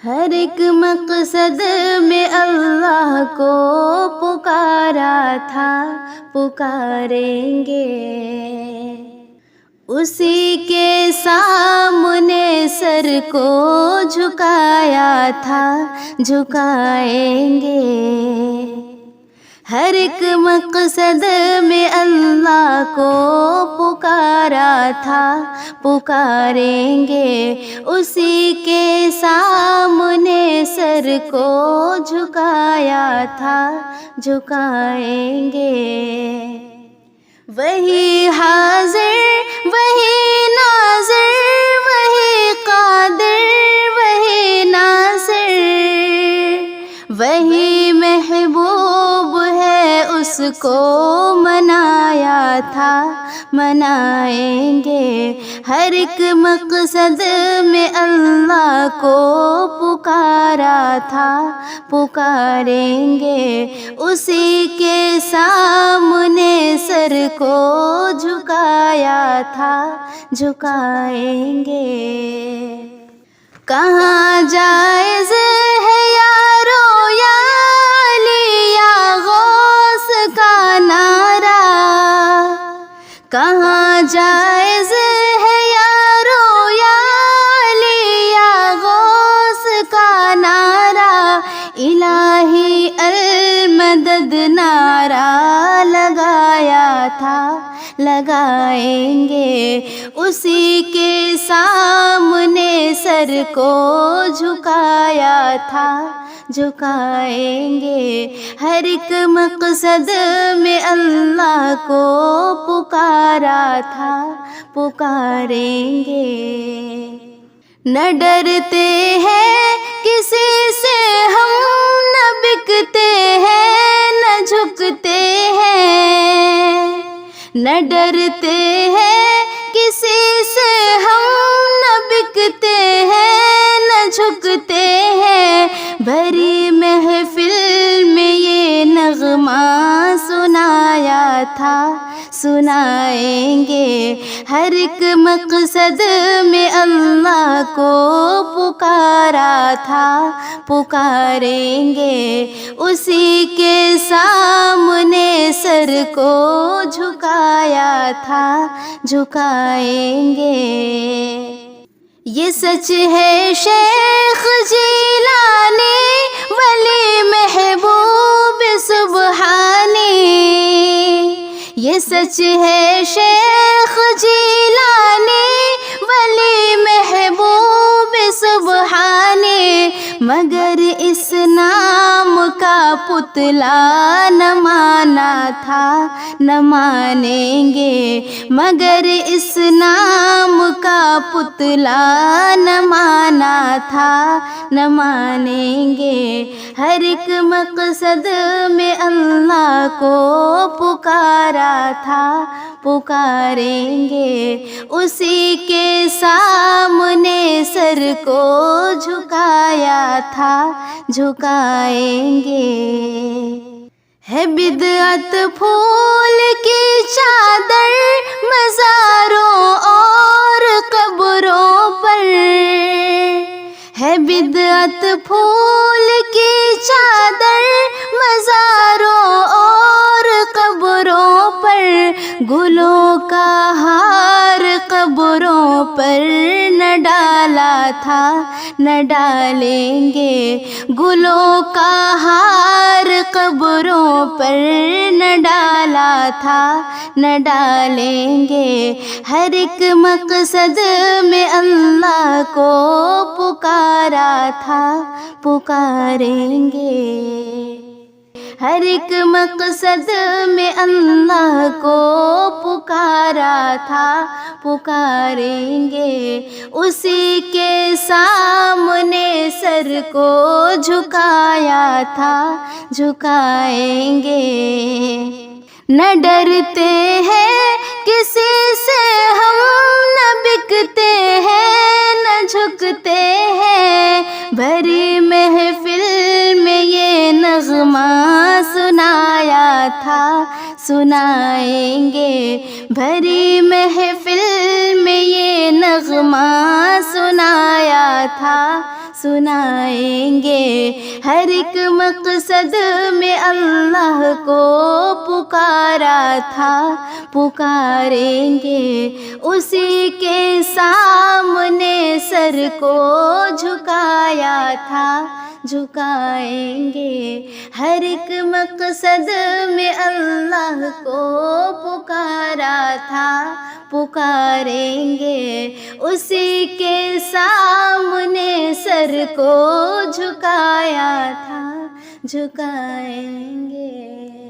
ہر ایک مقصد میں اللہ کو پکارا تھا، پکاریں گے اسی کے سامنے سر کو جھکایا تھا، جھکائیں گے ہر ایک مقصد میں اللہ کو پکارا تھا، پکاریں گے اسی کے سامنے سر کو جھکایا تھا، جھکائیں گے وہی حاضر وہی ناظر وہی قادر وہی ناصر، وہی محبوب ہے اس کو منایا تھا، منائیں گے ہر ایک مقصد میں اللہ کو پکارا تھا، پکاریں گے اسی کے سامنے سر کو جھکایا تھا، جھکائیں گے کہاں جائز ہے یارو یا علی یا غوث کا نعرہ، کہاں جائز ہے یارو یا علی یا غوث کا نعرہ، الہی المدد نعرہ لگایا تھا، لگائیں گے اسی کے سامنے سر کو جھکایا تھا، جھکائیں گے ہر ایک مقصد میں اللہ کو پکارا تھا، پکاریں گے نہ ڈرتے ہیں کسی سے ہم، نہ بکتے ہیں نہ جھکتے ہیں، نہ ڈرتے ہیں کسی سے ہم، نہ بکتے ہیں نہ جھکتے ہیں، بھری محفل میں یہ نغمہ سنایا تھا، سنائیں گے ہر ایک مقصد میں اللہ کو پکارا تھا، پکاریں گے اسی کے سامنے سر کو جھکایا تھا، جھکائیں گے یہ سچ ہے شیخ جیلانی ولی محبوب سبحانی، یہ سچ ہے شیخ جیلانی ولی محبوب سبحانی، مگر اس نام کا پتلا نہ مانا تھا، نہ مانیں گے مگر اس نام کا پتلا نہ مانا تھا، نہ مانیں گے ہر ایک مقصد میں اللہ کو پکارا تھا، پکاریں گے اسی کے سامنے سر کو جھکایا تھا، جھکائیں گے ہے بدعت پھول کی چادر مزاروں اور قبروں پر، ہے بدعت پھول کی چادر مزاروں اور قبروں پر، گلوں کا ہار قبروں پر نہ ڈالا تھا، نہ ڈالیں گے گلوں کا ہار قبروں پر نہ ڈالا تھا، نہ ڈالیں گے ہر ایک مقصد میں اللہ کو پکارا تھا، پکاریں گے ہر ایک مقصد میں اللہ کو پکارا تھا، پکاریں گے اسی کے سامنے سر کو جھکایا تھا، جھکائیں گے نہ ڈرتے ہیں کسی سے ہم، نہ بکتے ہیں نہ جھکتے ہیں، بھری محفل میں یہ نغمہ سنایا تھا، سنائیں گے بھری محفل میں یہ نغمہ سنایا تھا، سنائیں گے، ہر ایک مقصد میں اللہ کو پکارا تھا، پکاریں گے، اسی کے سامنے سر کو جھکایا تھا، جھکائیں گے، ہر ایک مقصد میں اللہ کو پکارا تھا، پکاریں گے، اسی کے سامنے سر کو جھکایا تھا، جھکائیں گے۔